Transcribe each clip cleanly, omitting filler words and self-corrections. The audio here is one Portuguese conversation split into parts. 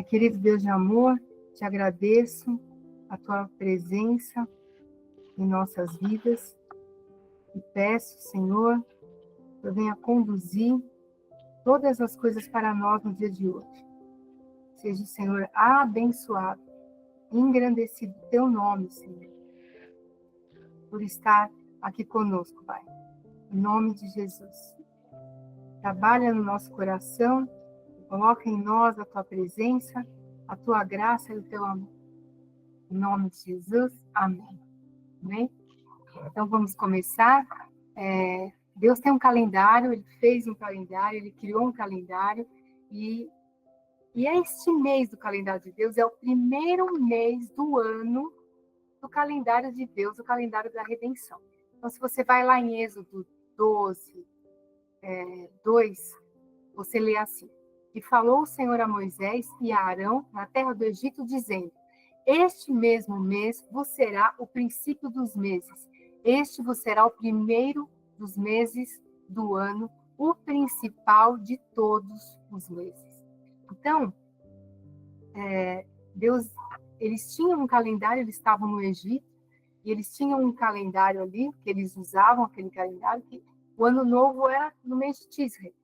Pai querido Deus de amor, te agradeço a tua presença em nossas vidas e peço, Senhor, que eu venha conduzir todas as coisas para nós no dia de hoje. Seja o Senhor abençoado, engrandecido teu nome, Senhor, por estar aqui conosco, Pai. Em nome de Jesus. Trabalha no nosso coração, coloca em nós a tua presença, a tua graça e o teu amor. Em nome de Jesus, amém. Amém? Então vamos começar. Deus tem um calendário, Ele fez um calendário, Ele criou um calendário, e este mês do calendário de Deus é o primeiro mês do ano do calendário de Deus, o calendário da redenção. Então, se você vai lá em Êxodo 12, 2, você lê assim: E falou o Senhor a Moisés e a Arão na terra do Egito, dizendo: Este mesmo mês vos será o princípio dos meses. Este vos será o primeiro dos meses do ano, o principal de todos os meses. Então, Deus, eles tinham um calendário, eles estavam no Egito, e eles tinham um calendário ali, que eles usavam aquele calendário, que o ano novo era no mês de Tisre.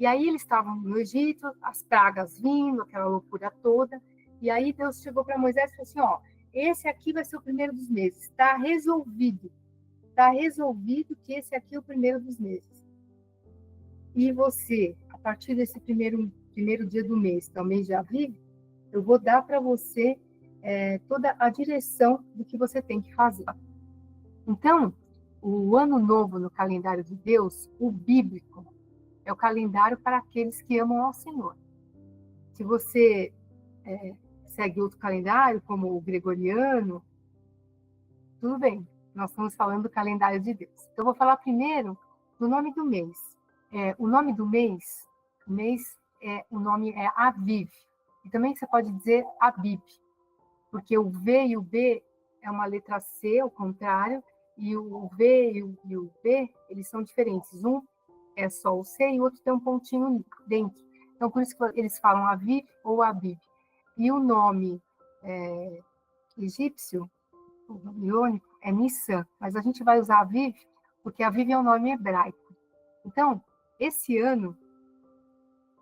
E aí eles estavam no Egito, as pragas vindo, aquela loucura toda, e aí Deus chegou para Moisés e falou assim, esse aqui vai ser o primeiro dos meses, está resolvido que esse aqui é o primeiro dos meses. E você, a partir desse primeiro dia do mês, que é o mês de Aviv, eu vou dar para você toda a direção do que você tem que fazer. Então, o ano novo no calendário de Deus, o bíblico, é o calendário para aqueles que amam ao Senhor. Se você segue outro calendário, como o gregoriano, tudo bem, nós estamos falando do calendário de Deus. Então, eu vou falar primeiro do nome do mês. O nome do mês, o nome é Aviv. E também você pode dizer Abib, porque o V e o B é uma letra C, ao contrário, e o V e o B, eles são diferentes. Um é só o C e o outro tem um pontinho dentro. Então, por isso que eles falam Aviv ou Abib. E o nome egípcio, o babilônico, é Nissan, mas a gente vai usar Aviv, porque Aviv é um nome hebraico. Então, esse ano,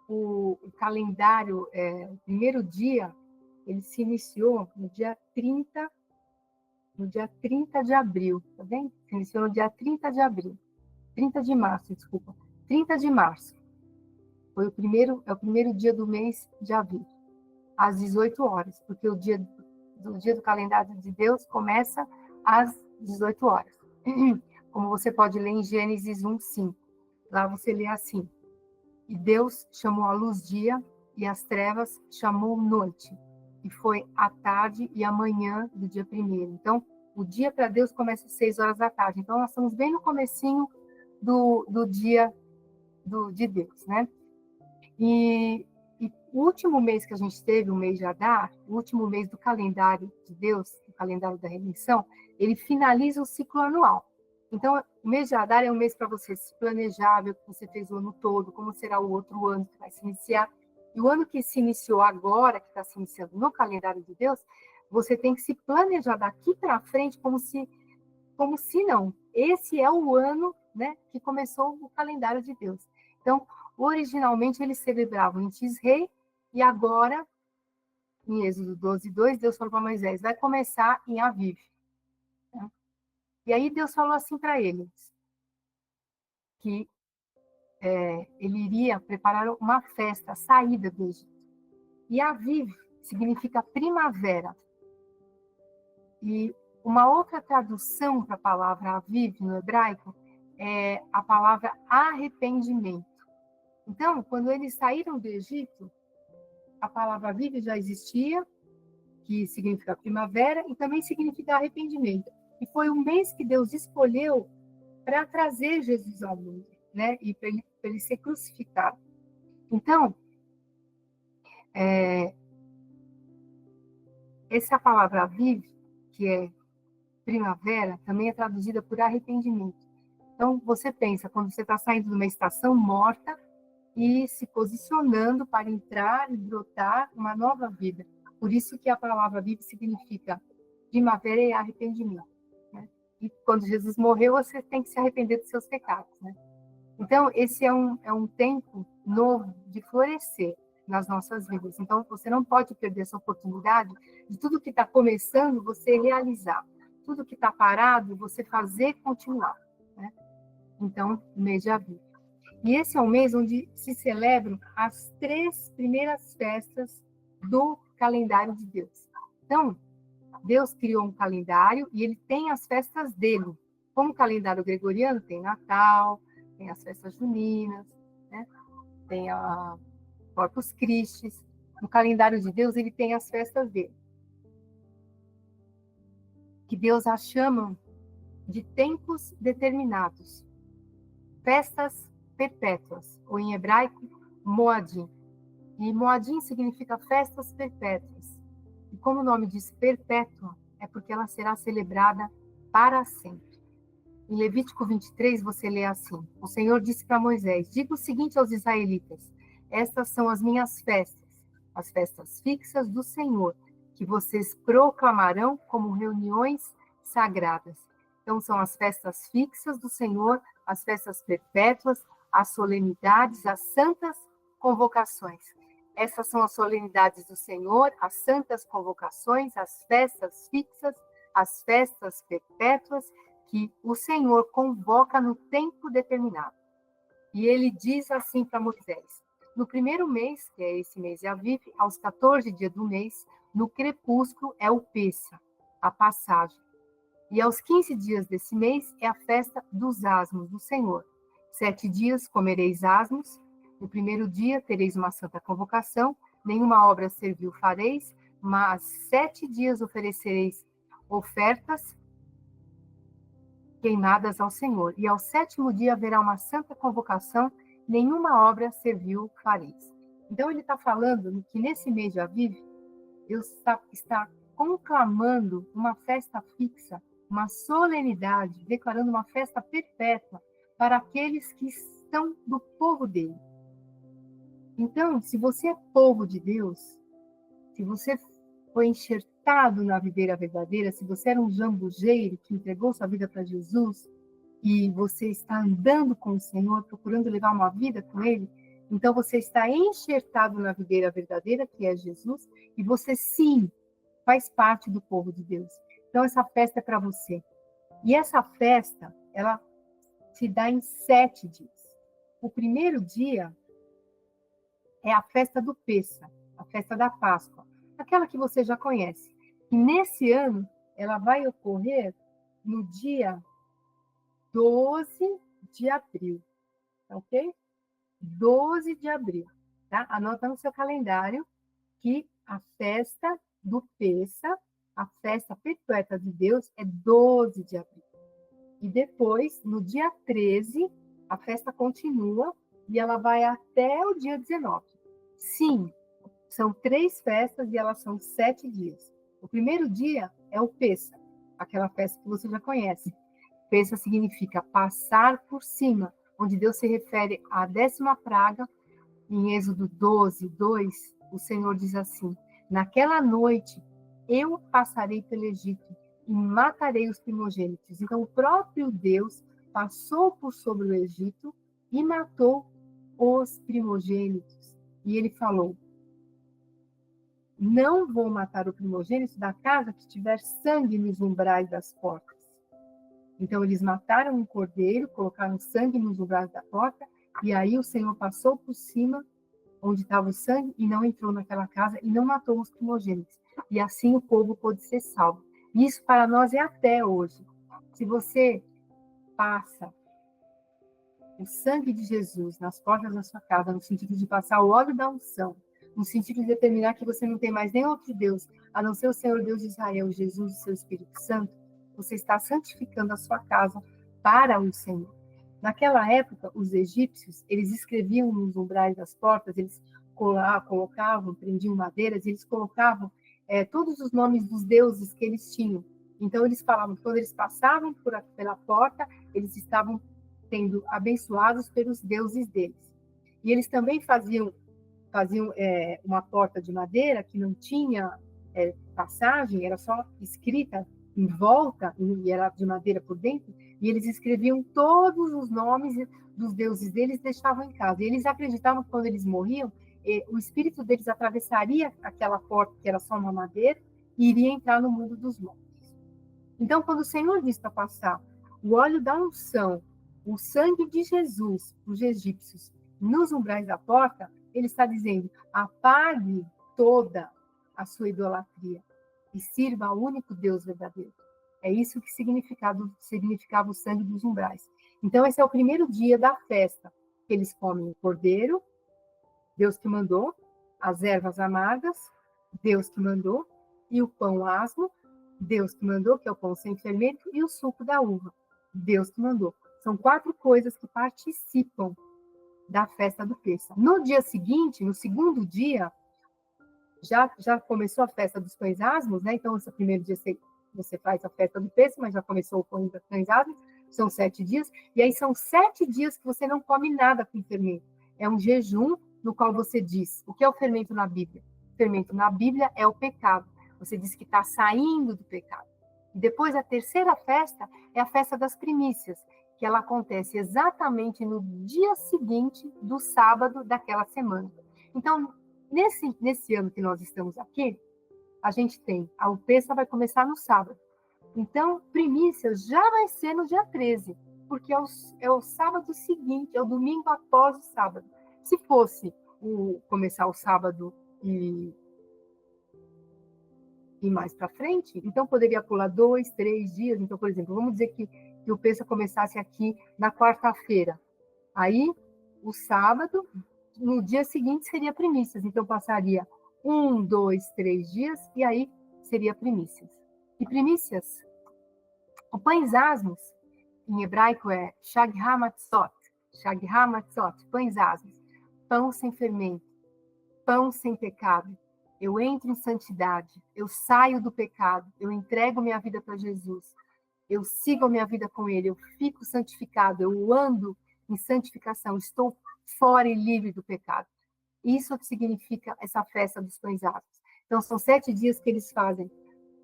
o calendário, o primeiro dia, ele se iniciou no dia 30 de abril, tá vendo? Se iniciou no dia 30 de abril, 30 de março, desculpa, 30 de março. É o primeiro dia do mês de Aviv, às 18 horas, porque o dia do calendário de Deus começa às 18 horas. Como você pode ler em Gênesis 1:5. Lá você lê assim: E Deus chamou a luz dia, e as trevas chamou noite. E foi a tarde e a manhã do dia primeiro. Então, o dia para Deus começa às 6 horas da tarde. Então, nós estamos bem no comecinho do dia de Deus, né? E o último mês que a gente teve, o mês de Adar, o último mês do calendário de Deus, o calendário da redenção, ele finaliza o ciclo anual. Então, o mês de Adar é um mês para você se planejar, ver o que você fez o ano todo, como será o outro ano que vai se iniciar. E o ano que se iniciou agora, que está se iniciando no calendário de Deus, você tem que se planejar daqui para frente como se não. Esse é o ano, né, que começou o calendário de Deus. Então, originalmente eles celebravam em Tisrei, e agora, em Êxodo 12:2, Deus falou para Moisés, vai começar em Aviv. E aí Deus falou assim para eles, que ele iria preparar uma festa, a saída do Egito. E Aviv significa primavera. E uma outra tradução para a palavra Aviv no hebraico é a palavra arrependimento. Então, quando eles saíram do Egito, a palavra Aviv já existia, que significa primavera, e também significa arrependimento. E foi um mês que Deus escolheu para trazer Jesus ao mundo, né? E para ele ser crucificado. Então, essa palavra Aviv, que é primavera, também é traduzida por arrependimento. Então, você pensa, quando você está saindo de uma estação morta, e se posicionando para entrar e brotar uma nova vida. Por isso que a palavra viva significa primavera e arrependimento, né? E quando Jesus morreu, você tem que se arrepender dos seus pecados, né? Então, esse é um tempo novo de florescer nas nossas vidas. Então, você não pode perder essa oportunidade de tudo que está começando, você realizar. Tudo que está parado, você fazer continuar, né? Então, o mês de abril. E esse é um mês onde se celebram as 3 primeiras festas do calendário de Deus. Então, Deus criou um calendário e ele tem as festas dele. Como o calendário gregoriano tem Natal, tem as festas juninas, né? Tem a Corpus Christi. No calendário de Deus, ele tem as festas dele. Que Deus as chama de tempos determinados. Festas perpétuas, ou em hebraico, Moadim. E Moadim significa festas perpétuas. E como o nome diz perpétua, é porque ela será celebrada para sempre. Em Levítico 23, você lê assim: o Senhor disse para Moisés: diga o seguinte aos israelitas: estas são as minhas festas, as festas fixas do Senhor, que vocês proclamarão como reuniões sagradas. Então, são as festas fixas do Senhor, as festas perpétuas, as solenidades, as santas convocações. Essas são as solenidades do Senhor, as santas convocações, as festas fixas, as festas perpétuas, que o Senhor convoca no tempo determinado. E ele diz assim para Moisés: no primeiro mês, que é esse mês de Aviv, aos 14 dias do mês, no crepúsculo é o Pêssah, a passagem. E aos 15 dias desse mês é a festa dos asmos do Senhor. 7 dias comereis asmos, no primeiro dia tereis uma santa convocação, nenhuma obra servil fareis, mas 7 dias oferecereis ofertas queimadas ao Senhor. E ao 7º dia haverá uma santa convocação, nenhuma obra servil fareis. Então ele está falando que nesse mês de Aviv, Deus está conclamando uma festa fixa, uma solenidade, declarando uma festa perpétua para aqueles que são do povo dele. Então, se você é povo de Deus, se você foi enxertado na videira verdadeira, se você era um jambujeiro que entregou sua vida para Jesus e você está andando com o Senhor, procurando levar uma vida com Ele, então você está enxertado na videira verdadeira, que é Jesus, e você sim faz parte do povo de Deus. Então essa festa é para você. E essa festa, ela se dá em 7 dias. O primeiro dia é a festa do Pêssah, a festa da Páscoa, aquela que você já conhece. E nesse ano, ela vai ocorrer no dia 12 de abril, ok? 12 de abril, tá? Anota no seu calendário que a festa do Pêssah, a festa perpétua de Deus, é 12 de abril. E depois, no dia 13, a festa continua e ela vai até o dia 19. Sim, são 3 festas e elas são 7 dias. O primeiro dia é o Pêssah, aquela festa que você já conhece. Pêssah significa passar por cima, onde Deus se refere à 10ª praga. Em Êxodo 12, 2, o Senhor diz assim: naquela noite eu passarei pelo Egito e matarei os primogênitos. Então o próprio Deus passou por sobre o Egito e matou os primogênitos. E ele falou: não vou matar o primogênito da casa que tiver sangue nos umbrais das portas. Então eles mataram um cordeiro, colocaram sangue nos umbrais da porta, e aí o Senhor passou por cima onde estava o sangue e não entrou naquela casa e não matou os primogênitos. E assim o povo pôde ser salvo. Isso para nós é até hoje. Se você passa o sangue de Jesus nas portas da sua casa, no sentido de passar o óleo da unção, no sentido de determinar que você não tem mais nem outro Deus, a não ser o Senhor Deus de Israel, Jesus e seu Espírito Santo, você está santificando a sua casa para o Senhor. Naquela época, os egípcios, eles escreviam nos umbrais das portas, eles colocavam, prendiam madeiras, eles colocavam todos os nomes dos deuses que eles tinham. Então, eles falavam que quando eles passavam pela porta, eles estavam sendo abençoados pelos deuses deles. E eles também faziam uma porta de madeira que não tinha passagem, era só escrita em volta, e era de madeira por dentro, e eles escreviam todos os nomes dos deuses deles e deixavam em casa. E eles acreditavam que quando eles morriam, o espírito deles atravessaria aquela porta, que era só uma madeira, e iria entrar no mundo dos mortos. Então, quando o Senhor diz para passar o óleo da unção, o sangue de Jesus, os egípcios, nos umbrais da porta, ele está dizendo: apague toda a sua idolatria e sirva ao único Deus verdadeiro. É isso que significava o sangue dos umbrais. Então, esse é o primeiro dia da festa, que eles comem o cordeiro, Deus que mandou, as ervas amargas, Deus que mandou, e o pão asmo, Deus que mandou, que é o pão sem fermento, e o suco da uva, Deus que mandou. São 4 coisas que participam da festa do Pêssego. No dia seguinte, no segundo dia, já começou a festa dos pães asmos, né? Então, esse primeiro dia você faz a festa do Pêssego, mas já começou o pão dos pães asmos, são 7 dias, e aí são 7 dias que você não come nada com fermento. É um jejum no qual você diz: o que é o fermento na Bíblia? O fermento na Bíblia é o pecado. Você diz que está saindo do pecado. E depois, a terceira festa é a festa das primícias, que ela acontece exatamente no dia seguinte do sábado daquela semana. Então, nesse ano que nós estamos aqui, a gente tem, o Pêssego vai começar no sábado. Então, primícias já vai ser no dia 13, porque é o sábado seguinte, é o domingo após o sábado. Se fosse começar o sábado e mais para frente, então poderia pular 2, 3 dias. Então, por exemplo, vamos dizer que o Pêssego começasse aqui na quarta-feira. Aí, o sábado, no dia seguinte, seria primícias. Então, passaria 1, 2, 3 dias, e aí seria primícias. E primícias, o pães asmos, em hebraico é shag hamatzot, pães asmos, pão sem fermento, pão sem pecado. Eu entro em santidade, eu saio do pecado, eu entrego minha vida para Jesus, eu sigo a minha vida com Ele, eu fico santificado, eu ando em santificação, estou fora e livre do pecado. Isso é o que significa essa festa dos pães asmos. Então, são 7 dias que eles fazem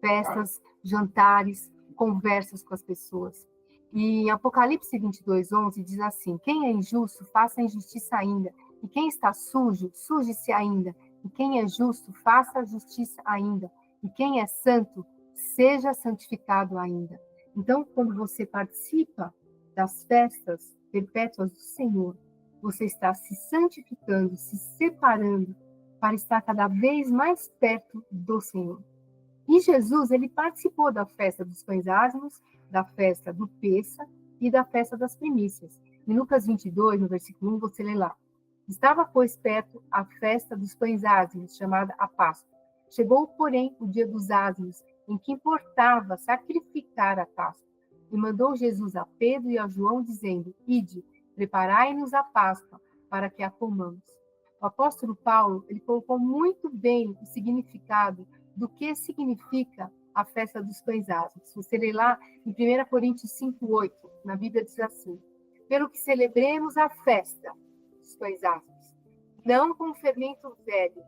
festas, jantares, conversas com as pessoas. E em Apocalipse 22:11 diz assim: quem é injusto, faça a injustiça ainda, e quem está sujo, suje-se ainda, e quem é justo, faça a justiça ainda, e quem é santo, seja santificado ainda. Então, quando você participa das festas perpétuas do Senhor, você está se santificando, se separando para estar cada vez mais perto do Senhor. E Jesus, ele participou da festa dos pães asmos, da festa do Pêssego e da festa das primícias. Em Lucas 22, no versículo 1, você lê lá: estava, pois, perto a festa dos pães asmos, chamada a Páscoa. Chegou, porém, o dia dos asmos, em que importava sacrificar a Páscoa. E mandou Jesus a Pedro e a João, dizendo: ide, preparai-nos a Páscoa, para que a comamos. O apóstolo Paulo, ele colocou muito bem o significado do que significa a festa dos pães asmos. Se você ler lá em 1 Coríntios 5:8, na Bíblia diz assim: pelo que celebremos a festa dos pães asmos, não com o fermento velho,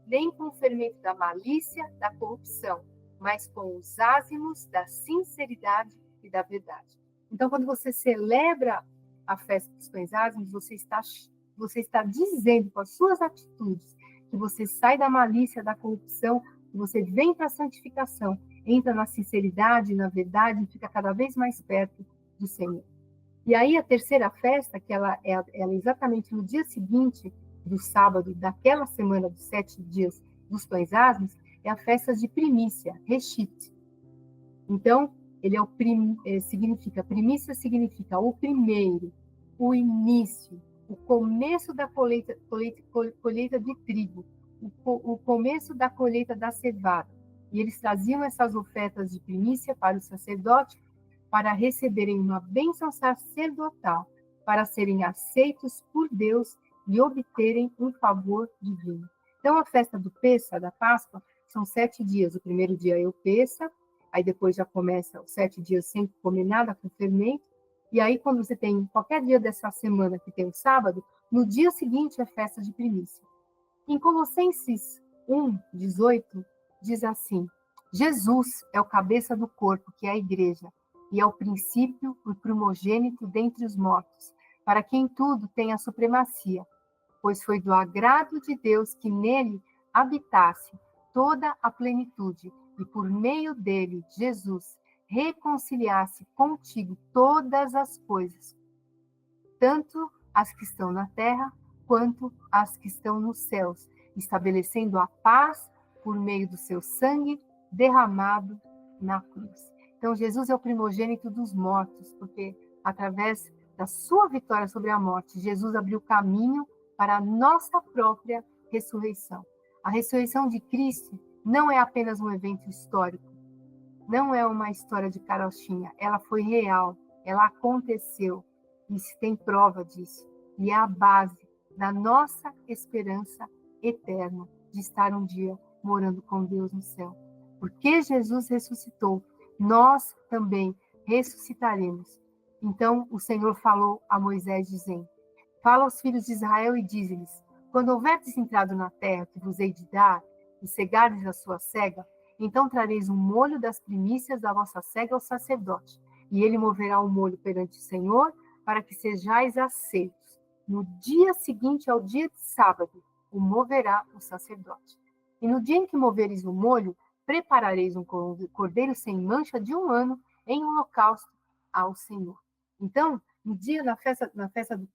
nem com o fermento da malícia, da corrupção, mas com os ázimos da sinceridade e da verdade. Então, quando você celebra a festa dos pães asmos, você está dizendo com as suas atitudes que você sai da malícia, da corrupção, que você vem para a santificação, entra na sinceridade, na verdade, e fica cada vez mais perto do Senhor. E aí a terceira festa, que ela é exatamente no dia seguinte do sábado, daquela semana dos 7 dias dos pães asmos, é a festa de primícia, Reshit. Então, primícia significa o primeiro, o início, o começo da colheita de trigo, o começo da colheita da cevada. E eles traziam essas ofertas de primícia para o sacerdote, para receberem uma bênção sacerdotal, para serem aceitos por Deus e obterem um favor divino. Então, a festa do Pêssego, da Páscoa, são 7 dias. O primeiro dia é o Pêssego, aí depois já começa os 7 dias sem comer nada com fermento, E aí, quando você tem qualquer dia dessa semana que tem o sábado, no dia seguinte é festa de primícia. Em Colossenses 1:18, diz assim: Jesus é o cabeça do corpo, que é a igreja, e é o princípio, o primogênito dentre os mortos, para quem tudo tem a supremacia, pois foi do agrado de Deus que nele habitasse toda a plenitude, e por meio dele, Jesus, reconciliasse contigo todas as coisas, tanto as que estão na terra, quanto as que estão nos céus, estabelecendo a paz por meio do seu sangue derramado na cruz. Então, Jesus é o primogênito dos mortos, porque através da sua vitória sobre a morte, Jesus abriu caminho para a nossa própria ressurreição. A ressurreição de Cristo não é apenas um evento histórico, não é uma história de carochinha, ela foi real, ela aconteceu, e se tem prova disso, e é a base da nossa esperança eterna de estar um dia morando com Deus no céu. Porque Jesus ressuscitou, nós também ressuscitaremos. Então o Senhor falou a Moisés dizendo: fala aos filhos de Israel e diz-lhes: quando houverdes entrado na terra que vos hei de dar, e cegardes a sua cega, então trareis um molho das primícias da vossa cega ao sacerdote, e ele moverá o molho perante o Senhor, para que sejais aceitos. No dia seguinte ao dia de sábado, o moverá o sacerdote. E no dia em que moveres o molho, preparareis um cordeiro sem mancha de 1 ano em holocausto ao Senhor. Então, no dia, na festa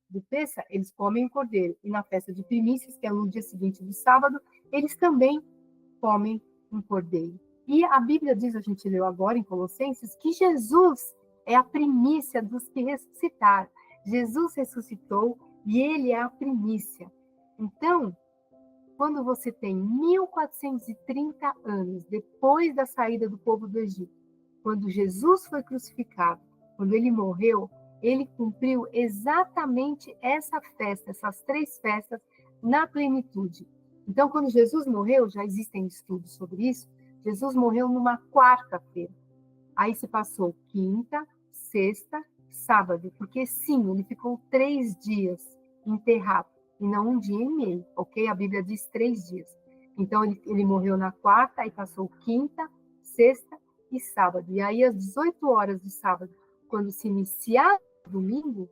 do Pêssar, eles comem o cordeiro. E na festa de primícias, que é no dia seguinte do sábado, eles também comem um cordeiro. E a Bíblia diz, a gente leu agora em Colossenses, que Jesus é a primícia dos que ressuscitaram. Jesus ressuscitou e ele é a primícia. Então, quando você tem 1430 anos depois da saída do povo do Egito, quando Jesus foi crucificado, quando ele morreu, ele cumpriu exatamente essa festa, essas 3 festas, na plenitude. Então, quando Jesus morreu, já existem estudos sobre isso, Jesus morreu numa quarta-feira. Aí se passou quinta, sexta, sábado, porque sim, ele ficou 3 dias enterrado, e não 1 dia e meio, ok? A Bíblia diz 3 dias. Então, ele morreu na quarta, aí passou quinta, sexta e sábado. E aí, às 18 horas de sábado, quando se iniciar o domingo,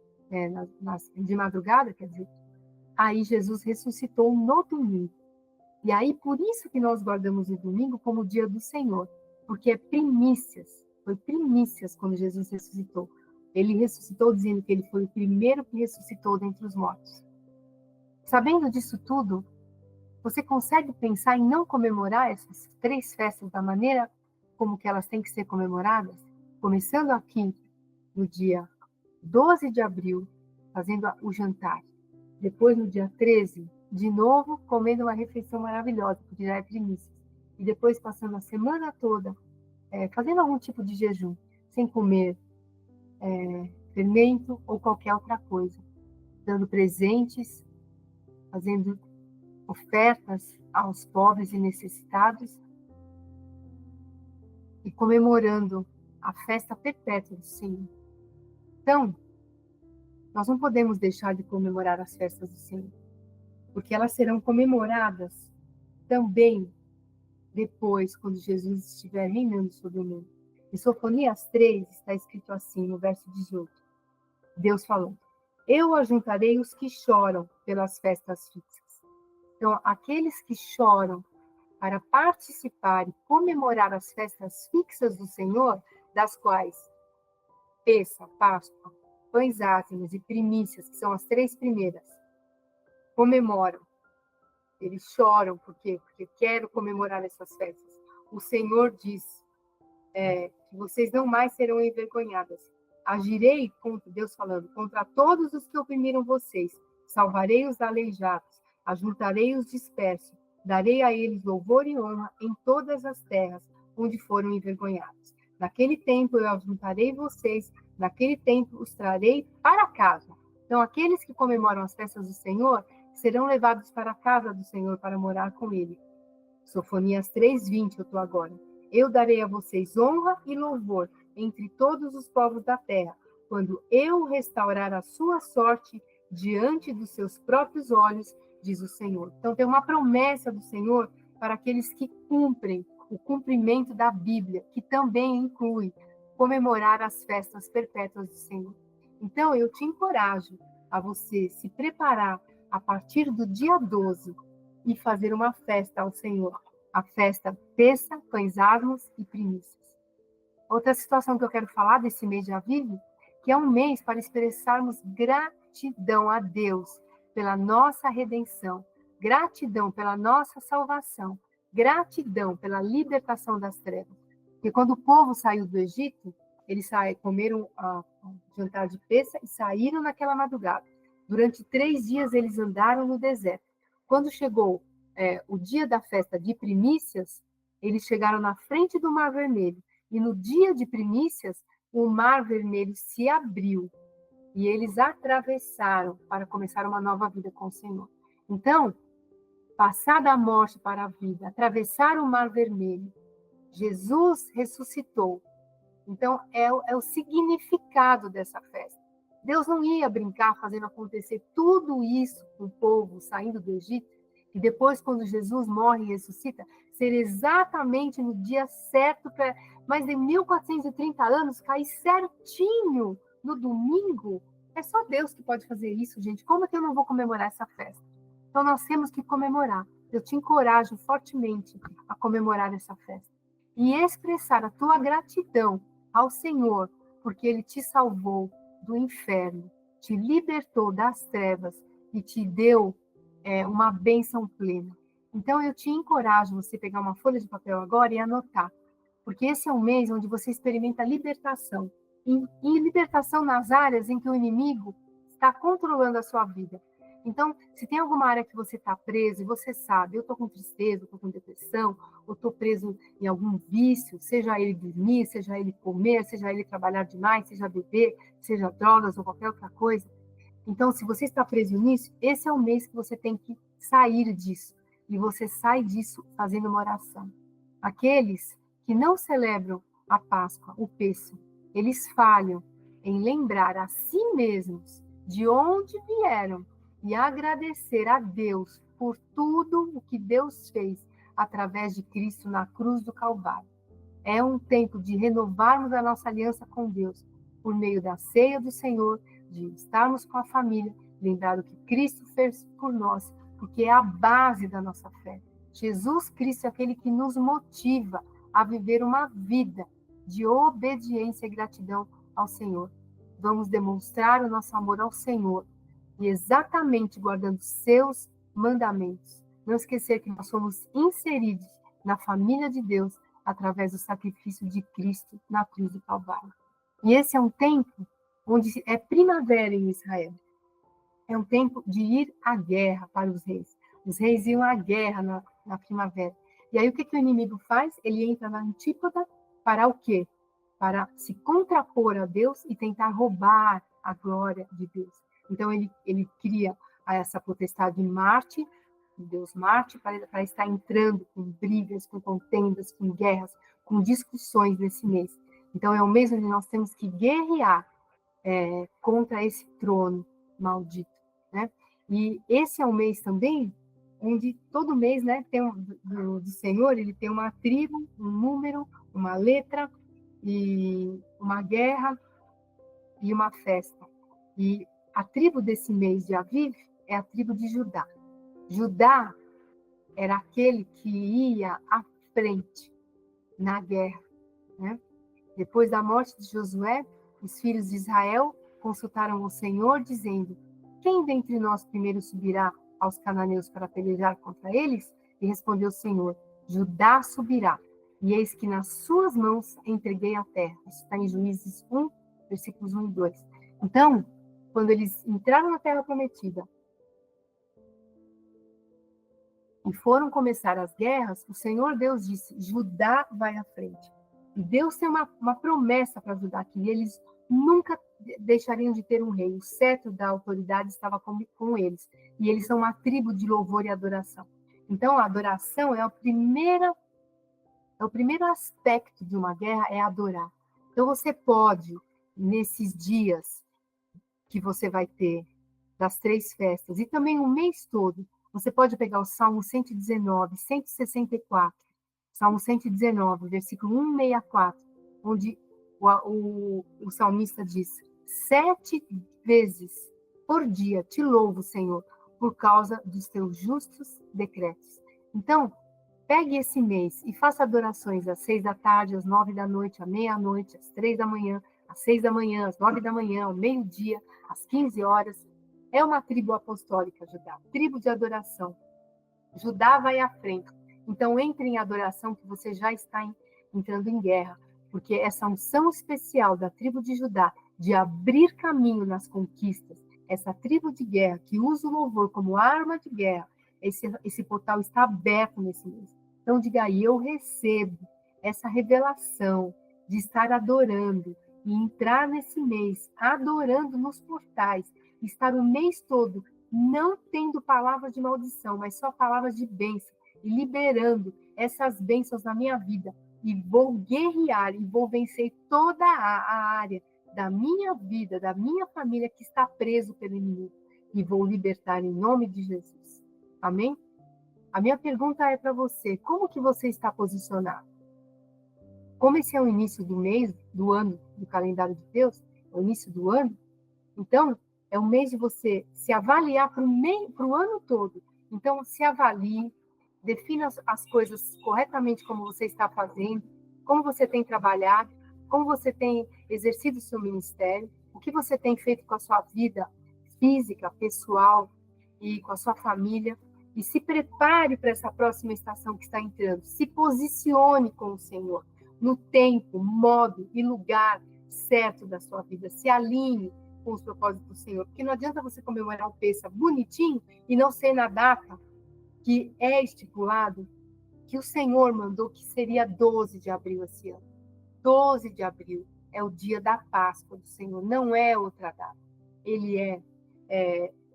de madrugada, quer dizer, aí Jesus ressuscitou no domingo. E aí, por isso que nós guardamos o domingo como o dia do Senhor, porque é primícias, foi primícias quando Jesus ressuscitou. Ele ressuscitou dizendo que ele foi o primeiro que ressuscitou dentre os mortos. Sabendo disso tudo, você consegue pensar em não comemorar essas 3 festas da maneira como que elas têm que ser comemoradas? Começando aqui no dia 12 de abril, fazendo o jantar. Depois, no dia 13, de novo, comendo uma refeição maravilhosa, porque já é primícia. E depois, passando a semana toda, fazendo algum tipo de jejum, sem comer fermento ou qualquer outra coisa. Dando presentes, fazendo ofertas aos pobres e necessitados e comemorando a festa perpétua do Senhor. Então, nós não podemos deixar de comemorar as festas do Senhor, porque elas serão comemoradas também depois, quando Jesus estiver reinando sobre o mundo. Em Sofonias 3 está escrito assim, no verso 18, Deus falando: eu ajuntarei os que choram pelas festas fixas. Então, aqueles que choram para participar e comemorar as festas fixas do Senhor, das quais Pêssar, Páscoa, pães ázimos e primícias, que são as 3 primeiras, comemoram. Eles choram, por quê? Porque quero comemorar essas festas. O Senhor diz que vocês não mais serão envergonhadas. Agirei, Deus falando, contra todos os que oprimiram vocês. Salvarei os aleijados, ajuntarei os dispersos, darei a eles louvor e honra em todas as terras onde foram envergonhados. Naquele tempo eu ajuntarei vocês, naquele tempo os trarei para casa. Então, aqueles que comemoram as festas do Senhor serão levados para a casa do Senhor para morar com ele. Sofonias 3:20, eu estou agora. Eu darei a vocês honra e louvor entre todos os povos da terra. quando eu restaurar a sua sorte diante dos seus próprios olhos, diz o Senhor. Então tem uma promessa do Senhor para aqueles que cumprem o cumprimento da Bíblia, que também inclui comemorar as festas perpétuas do Senhor. Então eu te encorajo a você se preparar a partir do dia 12 e fazer uma festa ao Senhor. A festa Peça, Pães Asmos e Primícias. Outra situação que eu quero falar desse mês de Aviv, que é um mês para expressarmos gratidão a Deus pela nossa redenção, gratidão pela nossa salvação, gratidão pela libertação das trevas. Porque quando o povo saiu do Egito, eles comeram o jantar de Peça e saíram naquela madrugada. Durante 3 dias eles andaram no deserto. Quando chegou o dia da festa de primícias, eles chegaram na frente do Mar Vermelho. E no dia de primícias, o Mar Vermelho se abriu e eles atravessaram para começar uma nova vida com o Senhor. Então, passar da morte para a vida, atravessar o Mar Vermelho, Jesus ressuscitou. Então, é o significado dessa festa. Deus não ia brincar fazendo acontecer tudo isso com o povo saindo do Egito, e depois, quando Jesus morre e ressuscita, ser exatamente no dia certo, para mais de 1430 anos, cair certinho no domingo. É só Deus que pode fazer isso, gente. Como é que eu não vou comemorar essa festa? Então, nós temos que comemorar. Eu te encorajo fortemente a comemorar essa festa. E expressar a tua gratidão ao Senhor, porque Ele te salvou do inferno, te libertou das trevas e te deu uma bênção plena. Então, eu te encorajo você pegar uma folha de papel agora e anotar, porque esse é um mês onde você experimenta libertação, e libertação nas áreas em que o inimigo está controlando a sua vida. Então, se tem alguma área que você está preso e você sabe, eu estou com tristeza, estou com depressão, ou estou preso em algum vício, seja ele dormir, seja ele comer, seja ele trabalhar demais, seja beber, seja drogas ou qualquer outra coisa. Então, se você está preso nisso, esse é o mês que você tem que sair disso. E você sai disso fazendo uma oração. Aqueles que não celebram a Páscoa, o Pêssego, eles falham em lembrar a si mesmos de onde vieram e agradecer a Deus por tudo o que Deus fez através de Cristo na cruz do Calvário. É um tempo de renovarmos a nossa aliança com Deus por meio da ceia do Senhor, de estarmos com a família, lembrar o que Cristo fez por nós, porque é a base da nossa fé. Jesus Cristo é aquele que nos motiva a viver uma vida de obediência e gratidão ao Senhor. Vamos demonstrar o nosso amor ao Senhor e exatamente guardando seus mandamentos. Não esquecer que nós somos inseridos na família de Deus através do sacrifício de Cristo na cruz do Calvário. E esse é um tempo onde é primavera em Israel. É um tempo de ir à guerra para os reis. Os reis iam à guerra na primavera. E aí o que o inimigo faz? Ele entra na antípoda para o quê? Para se contrapor a Deus e tentar roubar a glória de Deus. Então ele cria essa potestade Marte, Deus Marte, para estar entrando com brigas, com contendas, com guerras, com discussões nesse mês. Então é um mês onde nós temos que guerrear contra esse trono maldito, né? E esse é um mês também onde todo mês, né, tem do Senhor, ele tem uma tribo, um número, uma letra e uma guerra e uma festa. E a tribo desse mês de Aviv é a tribo de Judá. Judá era aquele que ia à frente na guerra, né? Depois da morte de Josué, os filhos de Israel consultaram o Senhor, dizendo: quem dentre nós primeiro subirá aos cananeus para pelejar contra eles? E respondeu o Senhor: Judá subirá, e eis que nas suas mãos entreguei a terra. Isso está em Juízes 1, versículos 1 e 2. Então, quando eles entraram na terra prometida e foram começar as guerras, o Senhor Deus disse: Judá vai à frente. E Deus tem uma promessa para Judá, que eles nunca deixariam de ter um rei. O cetro da autoridade estava com eles. E eles são uma tribo de louvor e adoração. Então, a adoração é o primeiro aspecto de uma guerra, é adorar. Então, você pode nesses dias que você vai ter das 3 festas, e também o mês todo. Você pode pegar o Salmo 119, 164, Salmo 119, versículo 164, onde o salmista diz: 7 vezes por dia te louvo, Senhor, por causa dos teus justos decretos. Então, pegue esse mês e faça adorações às 6 da tarde, às 9 da noite, à meia-noite, às 3 da manhã, às 6 da manhã, às 9 da manhã, ao meio-dia, às 15 horas. É uma tribo apostólica, Judá, tribo de adoração. Judá vai à frente. Então, entre em adoração, que você já está entrando em guerra, porque essa unção especial da tribo de Judá, de abrir caminho nas conquistas, essa tribo de guerra, que usa o louvor como arma de guerra, esse portal está aberto nesse mês. Então, diga aí, eu recebo essa revelação de estar adorando e entrar nesse mês adorando nos portais, estar o mês todo não tendo palavras de maldição, mas só palavras de bênção, e liberando essas bênçãos na minha vida. E vou guerrear e vou vencer toda a área da minha vida, da minha família que está preso pelo inimigo. E vou libertar em nome de Jesus. Amém? A minha pergunta é para você: como que você está posicionado? Como esse é o início do mês, do ano, do calendário de Deus, é o início do ano, então é o mês de você se avaliar para o ano todo. Então, se avalie, defina as coisas corretamente como você está fazendo, como você tem trabalhado, como você tem exercido o seu ministério, o que você tem feito com a sua vida física, pessoal e com a sua família. E se prepare para essa próxima estação que está entrando. Se posicione com o Senhor no tempo, modo e lugar certo da sua vida. Se alinhe com os propósitos do Senhor. Porque não adianta você comemorar o Pêssego bonitinho e não ser na data que é estipulado, que o Senhor mandou, que seria 12 de abril esse ano. 12 de abril é o dia da Páscoa do Senhor, não é outra data. Ele é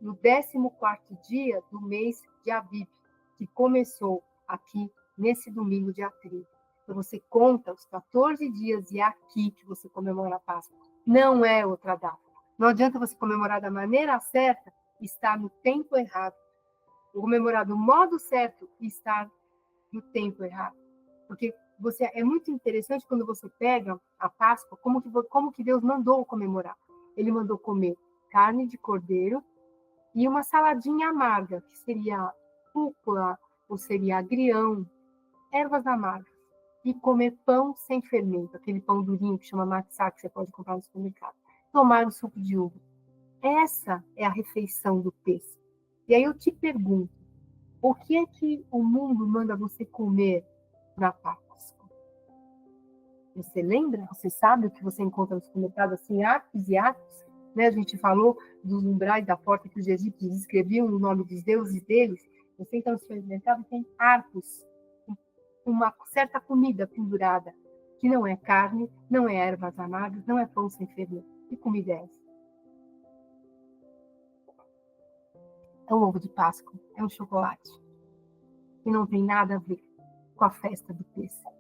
no 14º dia do mês de Aviv, que começou aqui nesse domingo, dia 30. Então, você conta os 14 dias e é aqui que você comemora a Páscoa. Não é outra data. Não adianta você comemorar da maneira certa e estar no tempo errado. Comemorar do modo certo e estar no tempo errado. Porque é muito interessante quando você pega a Páscoa, como que Deus mandou comemorar. Ele mandou comer carne de cordeiro e uma saladinha amarga, que seria rúcula, ou seria agrião, ervas amargas. E comer pão sem fermento, aquele pão durinho que chama matzá, que você pode comprar no supermercado. Tomar o suco de uva. Essa é a refeição do pêssego. E aí eu te pergunto, o que é que o mundo manda você comer na Páscoa? Você lembra? Você sabe o que você encontra no supermercado, assim, arcos e arcos? Né? A gente falou dos umbrais da porta que os egípcios escreviam o nome dos deuses deles. Você entra no supermercado e tem arcos, uma certa comida pendurada, que não é carne, não é ervas amargas, não é pão sem fermento. Que comida é essa? É um ovo de Páscoa, é um chocolate. E não tem nada a ver com a festa do pêssego.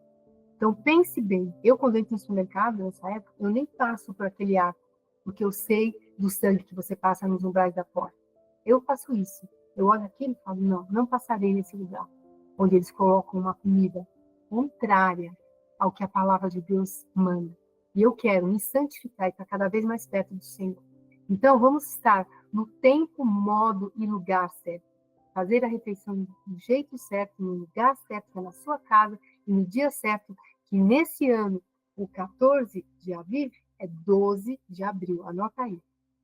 Então, pense bem. Eu, quando entro no supermercado, nessa época, eu nem passo por aquele arco, porque eu sei do sangue que você passa nos umbrais da porta. Eu faço isso. Eu olho aquilo e falo, não passarei nesse lugar, onde eles colocam uma comida contrária ao que a palavra de Deus manda. E eu quero me santificar e estar cada vez mais perto do Senhor. Então, vamos estar no tempo, modo e lugar certo. Fazer a refeição do jeito certo, no lugar certo, que é na sua casa, e no dia certo, que nesse ano, o 14 de Aviv, é 12 de abril. Anota aí,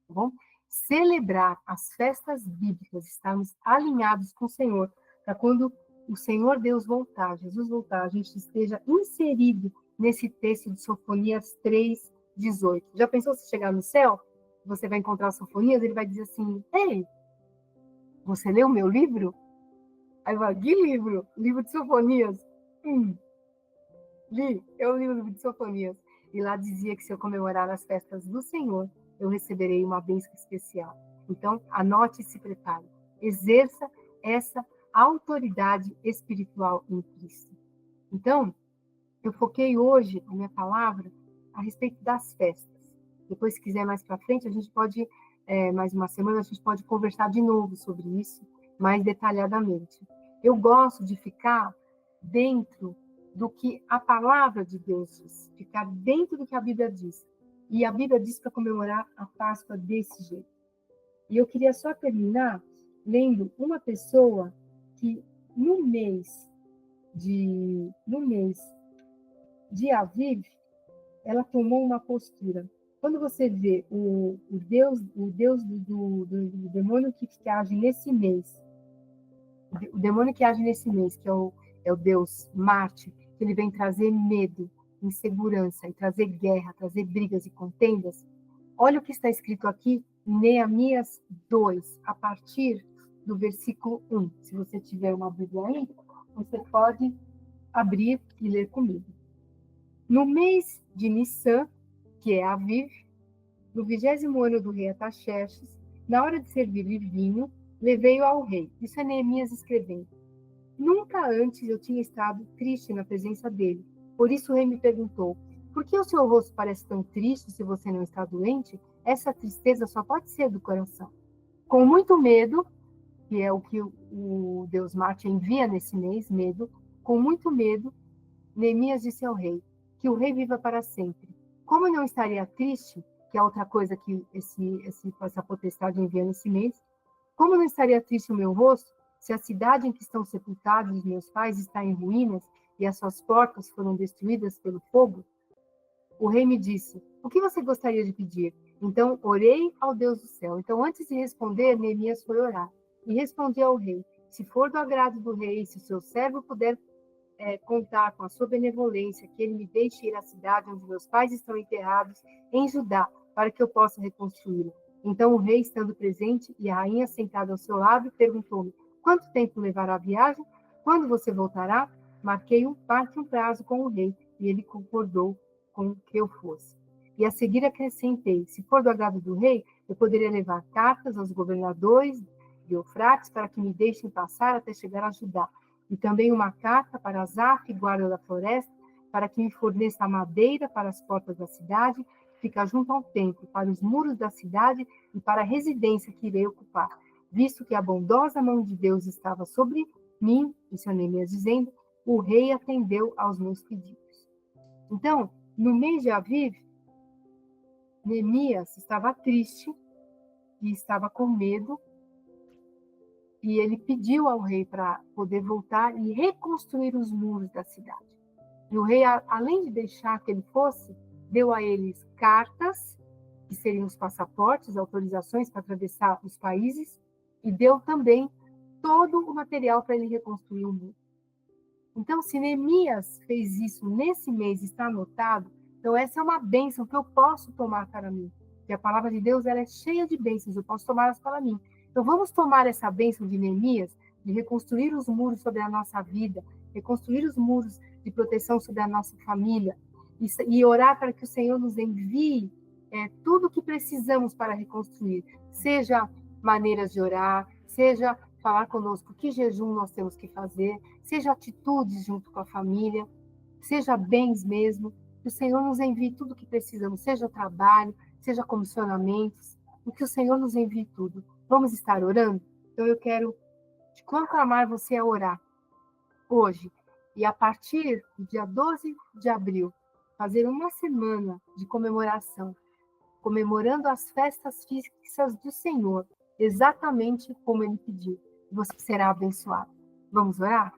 tá bom? Celebrar as festas bíblicas, estarmos alinhados com o Senhor, para quando o Senhor Deus voltar, Jesus voltar, a gente esteja inserido nesse texto de Sofonias 3:18. Já pensou se chegar no céu? Você vai encontrar Sofonias, ele vai dizer assim, ei, você leu o meu livro? Aí vai, que livro? Livro de Sofonias. Eu li o livro de Sofonias. E lá dizia que se eu comemorar as festas do Senhor, eu receberei uma bênção especial. Então, anote e se prepare. Exerça essa autoridade espiritual em Cristo. Então, eu foquei hoje a minha palavra a respeito das festas. Depois, se quiser mais para frente, a gente pode, mais uma semana, a gente pode conversar de novo sobre isso, mais detalhadamente. Eu gosto de ficar dentro do que a palavra de Deus diz, ficar dentro do que a Bíblia diz. E a Bíblia diz para comemorar a Páscoa desse jeito. E eu queria só terminar lendo uma pessoa que no mês de Aviv, ela tomou uma postura. Quando você vê o Deus do demônio que age nesse mês, o demônio que age nesse mês, que é o Deus Marte, que ele vem trazer medo, insegurança, e trazer guerra, trazer brigas e contendas, olha o que está escrito aqui em Neemias 2, a partir do versículo 1. Se você tiver uma Bíblia aí, você pode abrir e ler comigo. No mês de Nissan, que é Aviv, no 20º ano do rei Artaxerxes, na hora de servir-lhe vinho, levei-o ao rei. Isso é Neemias escrevendo. Nunca antes eu tinha estado triste na presença dele. Por isso o rei me perguntou, por que o seu rosto parece tão triste se você não está doente? Essa tristeza só pode ser do coração. Com muito medo, que é o que o Deus Marte envia nesse mês, medo, com muito medo, Neemias disse ao rei, que o rei viva para sempre. Como eu não estaria triste, que é outra coisa que essa potestade envia nesse mês, como não estaria triste o meu rosto, se a cidade em que estão sepultados os meus pais está em ruínas e as suas portas foram destruídas pelo fogo? O rei me disse, o que você gostaria de pedir? Então orei ao Deus do céu. Então, antes de responder, Neemias foi orar. E respondi ao rei, se for do agrado do rei, se o seu servo puder contar com a sua benevolência, que ele me deixe ir à cidade onde meus pais estão enterrados, em Judá, para que eu possa reconstruí-la. Então o rei, estando presente, e a rainha sentada ao seu lado, perguntou-me, quanto tempo levará a viagem? Quando você voltará? Marquei um prazo com o rei, e ele concordou com que eu fosse. E a seguir acrescentei, se for do agrado do rei, eu poderia levar cartas aos governadores de Eufrates para que me deixem passar até chegar a Judá. E também uma carta para Asaf, guarda da floresta, para que me forneça a madeira para as portas da cidade, que fica junto ao templo, para os muros da cidade e para a residência que irei ocupar. Visto que a bondosa mão de Deus estava sobre mim, isso é Neemias dizendo, o rei atendeu aos meus pedidos. Então, no mês de Aviv, Neemias estava triste e estava com medo, e ele pediu ao rei para poder voltar e reconstruir os muros da cidade. E o rei, além de deixar que ele fosse, deu a eles cartas, que seriam os passaportes, autorizações para atravessar os países, e deu também todo o material para ele reconstruir o muro. Então, se Neemias fez isso nesse mês, está anotado, então essa é uma bênção que eu posso tomar para mim. E a palavra de Deus, ela é cheia de bênçãos, eu posso tomá-las para mim. Então, vamos tomar essa bênção de Neemias, de reconstruir os muros sobre a nossa vida, reconstruir os muros de proteção sobre a nossa família, e orar para que o Senhor nos envie tudo o que precisamos para reconstruir, seja maneiras de orar, seja falar conosco que jejum nós temos que fazer, seja atitudes junto com a família, seja bens mesmo, que o Senhor nos envie tudo o que precisamos, seja trabalho, seja comissionamentos, e que o Senhor nos envie tudo. Vamos estar orando? Então eu quero te conclamar você a orar hoje. E a partir do dia 12 de abril, fazer uma semana de comemoração, comemorando as festas fixas do Senhor, exatamente como Ele pediu. Você será abençoado. Vamos orar?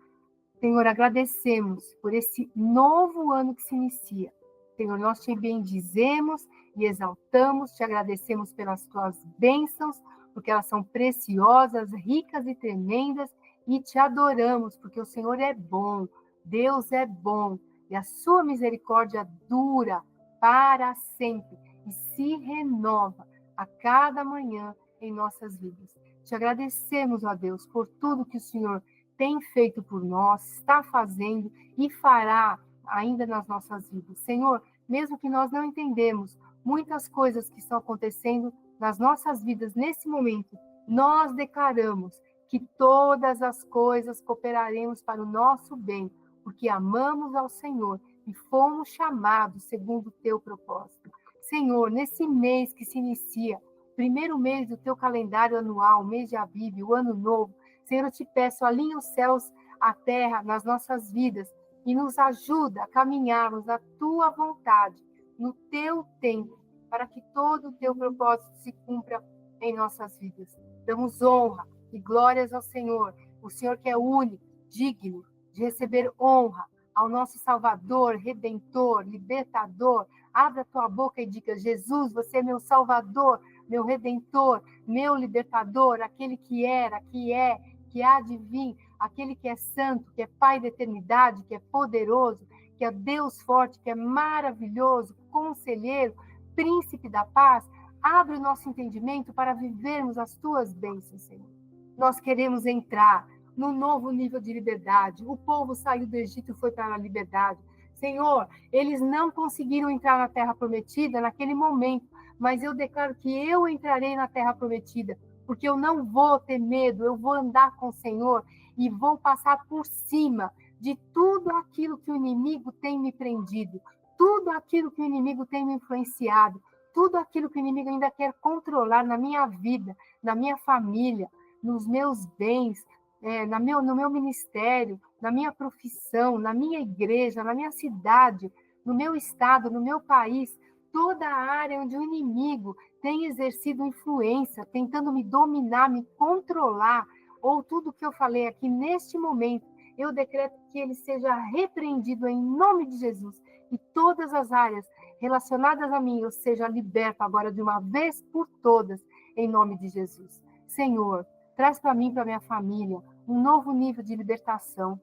Senhor, agradecemos por esse novo ano que se inicia. Senhor, nós te bendizemos e exaltamos, te agradecemos pelas tuas bênçãos, porque elas são preciosas, ricas e tremendas, e te adoramos, porque o Senhor é bom, Deus é bom, e a sua misericórdia dura para sempre, e se renova a cada manhã em nossas vidas. Te agradecemos, ó Deus, por tudo que o Senhor tem feito por nós, está fazendo e fará ainda nas nossas vidas. Senhor, mesmo que nós não entendemos muitas coisas que estão acontecendo nas nossas vidas nesse momento, nós declaramos que todas as coisas cooperaremos para o nosso bem, porque amamos ao Senhor e fomos chamados segundo o teu propósito. Senhor, nesse mês que se inicia, primeiro mês do teu calendário anual, mês de Aviv, o ano novo, Senhor, eu te peço, alinha os céus à terra nas nossas vidas e nos ajuda a caminharmos na tua vontade, no teu tempo, para que todo o teu propósito se cumpra em nossas vidas. Damos honra e glórias ao Senhor, o Senhor que é único, digno de receber honra, ao nosso Salvador, Redentor, Libertador. Abra a tua boca e diga: Jesus, você é meu Salvador, meu Redentor, meu Libertador, aquele que era, que é, que há de vir, aquele que é santo, que é Pai da eternidade, que é poderoso, que é Deus forte, que é maravilhoso, conselheiro, príncipe da paz. Abre o nosso entendimento para vivermos as tuas bênçãos, Senhor. Nós queremos entrar no novo nível de liberdade. O povo saiu do Egito e foi para a liberdade. Senhor, eles não conseguiram entrar na terra prometida naquele momento, mas eu declaro que eu entrarei na terra prometida, porque eu não vou ter medo, eu vou andar com o Senhor e vou passar por cima de tudo aquilo que o inimigo tem me prendido, tudo aquilo que o inimigo tem me influenciado, tudo aquilo que o inimigo ainda quer controlar na minha vida, na minha família, nos meus bens, no meu ministério, na minha profissão, na minha igreja, na minha cidade, no meu estado, no meu país, toda a área onde o inimigo tem exercido influência, tentando me dominar, me controlar, ou tudo que eu falei aqui neste momento, eu decreto que ele seja repreendido em nome de Jesus, e todas as áreas relacionadas a mim eu seja liberto agora de uma vez por todas, em nome de Jesus. Senhor, traz para mim, para minha família, um novo nível de libertação.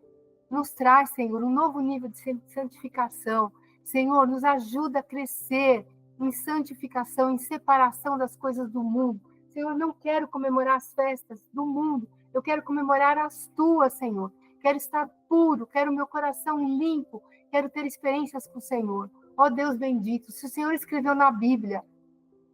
Nos traz, Senhor, um novo nível de santificação. Senhor, nos ajuda a crescer em santificação, em separação das coisas do mundo. Senhor, eu não quero comemorar as festas do mundo, eu quero comemorar as tuas, Senhor. Quero estar puro, quero meu coração limpo, quero ter experiências com o Senhor. Ó Deus bendito, se o Senhor escreveu na Bíblia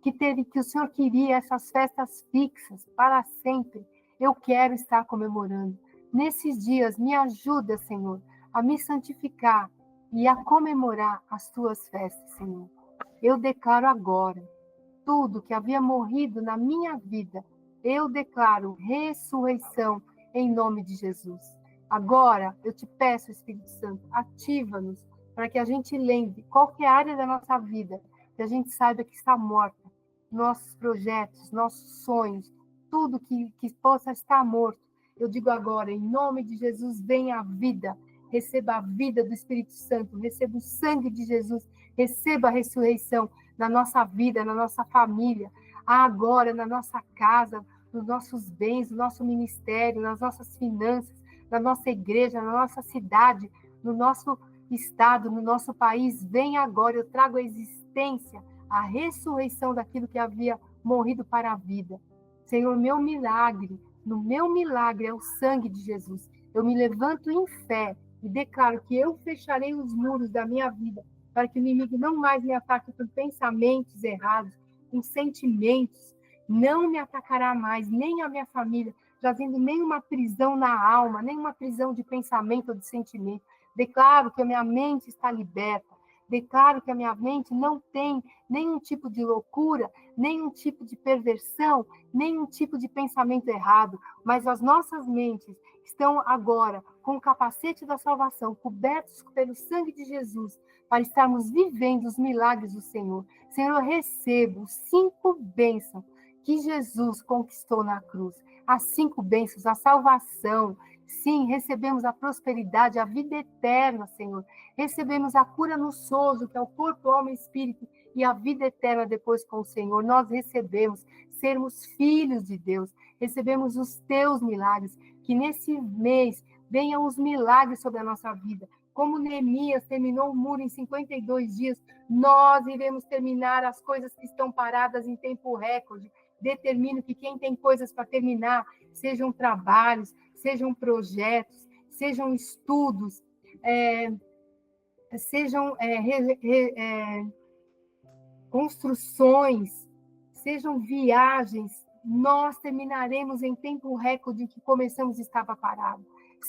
que o Senhor queria essas festas fixas para sempre, eu quero estar comemorando. Nesses dias, me ajuda, Senhor, a me santificar e a comemorar as tuas festas, Senhor. Eu declaro agora, tudo que havia morrido na minha vida, eu declaro ressurreição em nome de Jesus. Agora, eu te peço, Espírito Santo, ativa-nos para que a gente lembre qualquer área da nossa vida, que a gente saiba que está morta, nossos projetos, nossos sonhos, tudo que possa estar morto. Eu digo agora, em nome de Jesus, venha a vida, receba a vida do Espírito Santo, receba o sangue de Jesus, receba a ressurreição na nossa vida, na nossa família, agora na nossa casa, nos nossos bens, no nosso ministério, nas nossas finanças, na nossa igreja, na nossa cidade, no nosso estado, no nosso país. Venha agora, eu trago a existência, a ressurreição daquilo que havia morrido para a vida. Senhor, no meu milagre é o sangue de Jesus. Eu me levanto em fé e declaro que eu fecharei os muros da minha vida para que o inimigo não mais me ataque com pensamentos errados, com sentimentos, não me atacará mais, nem a minha família, trazendo nenhuma prisão na alma, nenhuma prisão de pensamento ou de sentimento. Declaro que a minha mente está liberta. Declaro que a minha mente não tem nenhum tipo de loucura, nenhum tipo de perversão, nenhum tipo de pensamento errado, mas as nossas mentes estão agora com o capacete da salvação, cobertos pelo sangue de Jesus, para estarmos vivendo os milagres do Senhor. Senhor, eu recebo 5 bênçãos que Jesus conquistou na cruz. As 5 bênçãos, a salvação. Sim, recebemos a prosperidade, a vida eterna, Senhor. Recebemos a cura no sozo, que é o corpo, alma e espírito, e a vida eterna depois com o Senhor. Nós recebemos sermos filhos de Deus. Recebemos os teus milagres. Que nesse mês venham os milagres sobre a nossa vida. Como Neemias terminou o muro em 52 dias, nós iremos terminar as coisas que estão paradas em tempo recorde. Determino que quem tem coisas para terminar, sejam trabalhos, sejam projetos, sejam estudos, sejam construções, sejam viagens, nós terminaremos em tempo recorde que começamos e estava parado.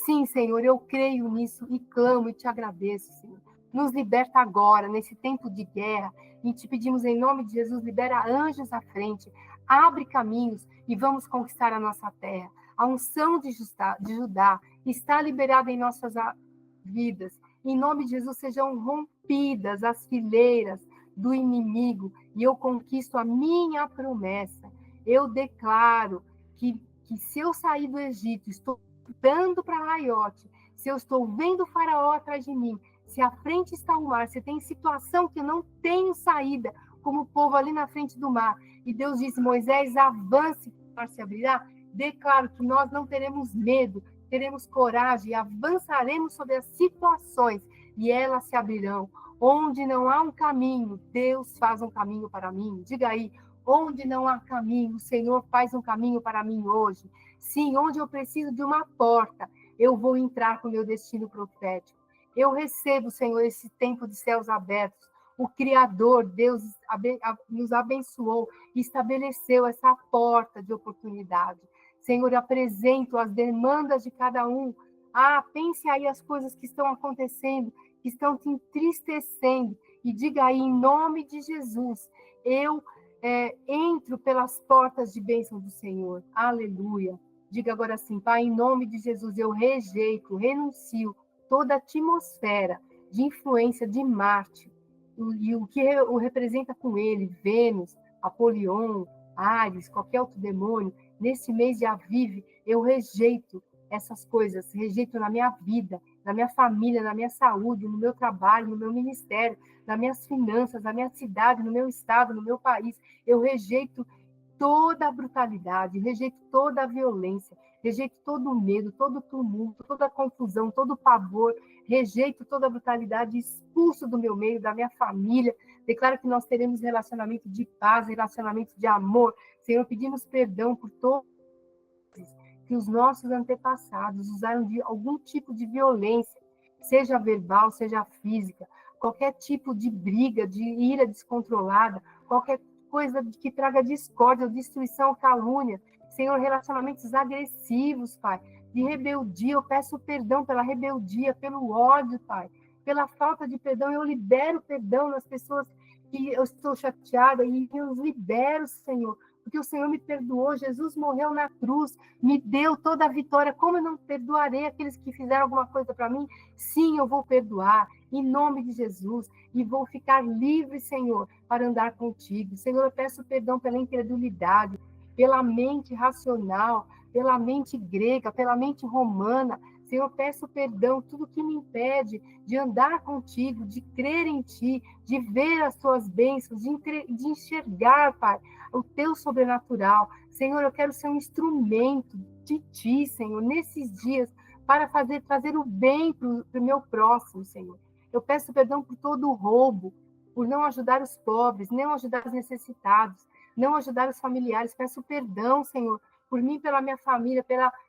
Sim, Senhor, eu creio nisso e clamo e te agradeço, Senhor. nos liberta agora, nesse tempo de guerra, e te pedimos em nome de Jesus, libera anjos à frente, abre caminhos e vamos conquistar a nossa terra. A unção de Judá está liberada em nossas vidas. Em nome de Jesus, sejam rompidas as fileiras do inimigo e eu conquisto a minha promessa. Eu declaro que se eu sair do Egito, estou dando para Raiote, se eu estou vendo o faraó atrás de mim, se à frente está o mar, se tem situação que eu não tenho saída, como o povo ali na frente do mar, e Deus disse, Moisés, avance, que o mar se abrirá, declaro que nós não teremos medo, teremos coragem, avançaremos sobre as situações, e elas se abrirão. Onde não há um caminho, Deus faz um caminho para mim. Diga aí, onde não há caminho, o Senhor faz um caminho para mim hoje. Sim, onde eu preciso de uma porta, eu vou entrar com o meu destino profético. Eu recebo, Senhor, esse tempo de céus abertos. O Criador, Deus, nos abençoou e estabeleceu essa porta de oportunidade. Senhor, eu apresento as demandas de cada um. Pense aí as coisas que estão acontecendo, que estão te entristecendo. E diga aí, em nome de Jesus, eu entro pelas portas de bênção do Senhor. Aleluia. Diga agora assim, Pai, em nome de Jesus, eu rejeito, renuncio toda a atmosfera de influência de Marte e o que o representa com ele, Vênus, Apolion, Áries, qualquer outro demônio. Nesse mês de Aviv, eu rejeito essas coisas, rejeito na minha vida, na minha família, na minha saúde, no meu trabalho, no meu ministério, nas minhas finanças, na minha cidade, no meu estado, no meu país. Eu rejeito toda a brutalidade, rejeito toda a violência, rejeito todo o medo, todo o tumulto, toda a confusão, todo o pavor, rejeito toda a brutalidade, expulso do meu meio, da minha família. Declaro que nós teremos relacionamento de paz, relacionamento de amor. Senhor, pedimos perdão por todos que os nossos antepassados usaram de algum tipo de violência, seja verbal, seja física, qualquer tipo de briga, de ira descontrolada, qualquer coisa que traga discórdia, destruição, calúnia. Senhor, relacionamentos agressivos, Pai, de rebeldia, eu peço perdão pela rebeldia, pelo ódio, Pai, pela falta de perdão, eu libero perdão nas pessoas que eu estou chateada e eu os libero, Senhor, porque o Senhor me perdoou, Jesus morreu na cruz, me deu toda a vitória. Como eu não perdoarei aqueles que fizeram alguma coisa para mim? Sim, eu vou perdoar, em nome de Jesus, e vou ficar livre, Senhor, para andar contigo. Senhor, eu peço perdão pela incredulidade, pela mente racional, pela mente grega, pela mente romana. Senhor, eu peço perdão, tudo que me impede de andar contigo, de crer em ti, de ver as tuas bênçãos, de enxergar, Pai, o teu sobrenatural. Senhor, eu quero ser um instrumento de ti, Senhor, nesses dias, para trazer o bem para o meu próximo, Senhor. Eu peço perdão por todo o roubo, por não ajudar os pobres, não ajudar os necessitados, não ajudar os familiares. Peço perdão, Senhor, por mim, pela minha família,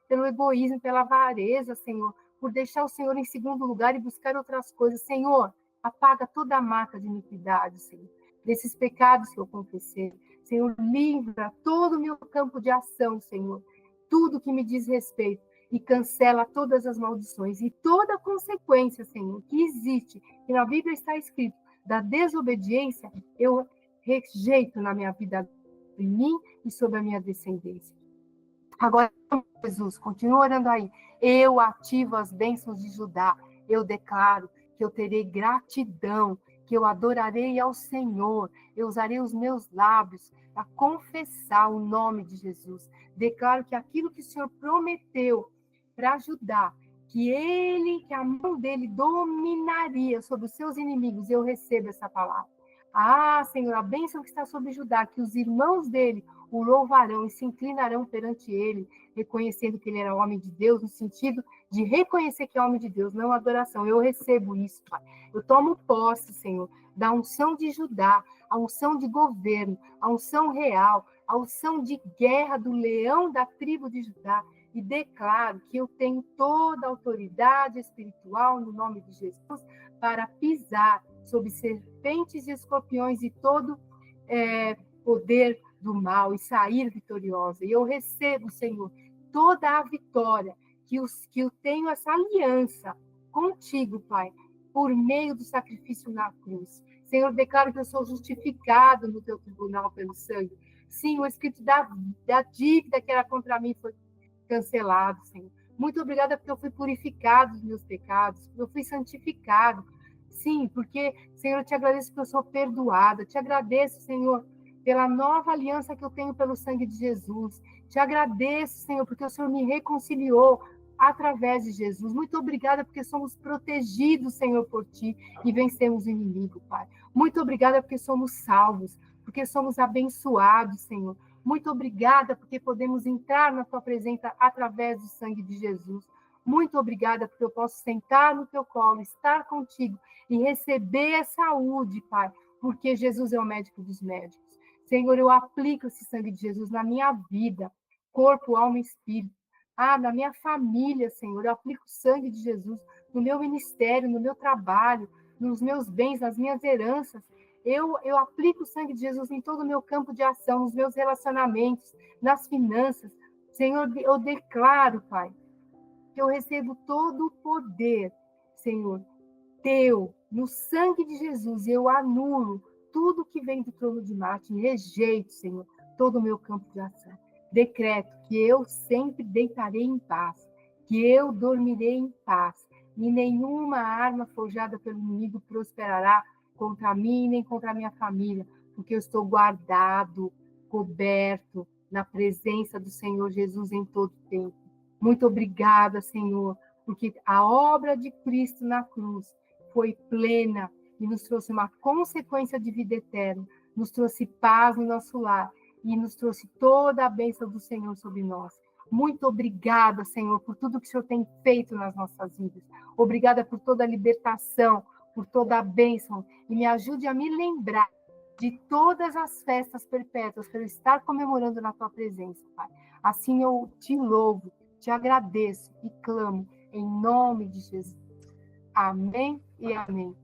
pelo egoísmo, pela avareza, Senhor, por deixar o Senhor em segundo lugar e buscar outras coisas. Senhor, apaga toda a marca de iniquidade, Senhor, desses pecados que eu confessei. Senhor, livra todo o meu campo de ação, Senhor, tudo que me diz respeito, e cancela todas as maldições e toda a consequência, Senhor, que existe, que na Bíblia está escrito, da desobediência, eu rejeito na minha vida, em mim e sobre a minha descendência. Agora, Jesus, continua orando aí. Eu ativo as bênçãos de Judá. Eu declaro que eu terei gratidão, que eu adorarei ao Senhor. Eu usarei os meus lábios para confessar o nome de Jesus. Declaro que aquilo que o Senhor prometeu para Judá, que a mão dele dominaria sobre os seus inimigos, eu recebo essa palavra. Senhor, a bênção que está sobre Judá, que os irmãos dele o louvarão e se inclinarão perante ele, reconhecendo que ele era homem de Deus, no sentido de reconhecer que é homem de Deus, não adoração. Eu recebo isso, Pai. Eu tomo posse, Senhor, da unção de Judá, a unção de governo, a unção real, a unção de guerra do leão da tribo de Judá, e declaro que eu tenho toda a autoridade espiritual no nome de Jesus para pisar sobre serpentes e escorpiões e todo poder do mal e sair vitoriosa. E eu recebo, Senhor, toda a vitória, que eu tenho essa aliança contigo, Pai, por meio do sacrifício na cruz. Senhor, declaro que eu sou justificado no teu tribunal pelo sangue. Sim, o escrito da dívida que era contra mim foi cancelado, Senhor. Muito obrigada porque eu fui purificado dos meus pecados, porque eu fui santificado. Sim, porque, Senhor, eu te agradeço porque eu sou perdoada. Te agradeço, Senhor, pela nova aliança que eu tenho pelo sangue de Jesus. Te agradeço, Senhor, porque o Senhor me reconciliou através de Jesus. Muito obrigada porque somos protegidos, Senhor, por Ti e vencemos o inimigo, Pai. Muito obrigada porque somos salvos, porque somos abençoados, Senhor. Muito obrigada porque podemos entrar na Tua presença através do sangue de Jesus. Muito obrigada porque eu posso sentar no Teu colo, estar contigo e receber saúde, Pai, porque Jesus é o médico dos médicos. Senhor, eu aplico esse sangue de Jesus na minha vida, corpo, alma e espírito. Na minha família, Senhor, eu aplico o sangue de Jesus no meu ministério, no meu trabalho, nos meus bens, nas minhas heranças. Eu aplico o sangue de Jesus em todo o meu campo de ação, nos meus relacionamentos, nas finanças. Senhor, eu declaro, Pai, que eu recebo todo o poder, Senhor, teu, no sangue de Jesus, e eu anulo tudo que vem do trono de Marte, rejeito, Senhor, todo o meu campo de ação. Decreto que eu sempre deitarei em paz, que eu dormirei em paz, e nenhuma arma forjada pelo inimigo prosperará contra mim nem contra a minha família, porque eu estou guardado, coberto na presença do Senhor Jesus em todo tempo. Muito obrigada, Senhor, porque a obra de Cristo na cruz foi plena e nos trouxe uma consequência de vida eterna, nos trouxe paz no nosso lar e nos trouxe toda a bênção do Senhor sobre nós. Muito obrigada, Senhor, por tudo que o Senhor tem feito nas nossas vidas. Obrigada por toda a libertação, por toda a bênção. E me ajude a me lembrar de todas as festas perpétuas para eu estar comemorando na Tua presença, Pai. Assim eu te louvo, te agradeço e clamo em nome de Jesus. Amém e amém.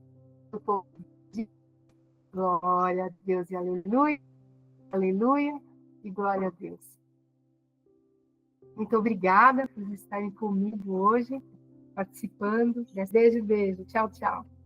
Glória a Deus e aleluia, aleluia e glória a Deus. Muito obrigada por estarem comigo hoje, participando. Beijo, beijo. Tchau, tchau.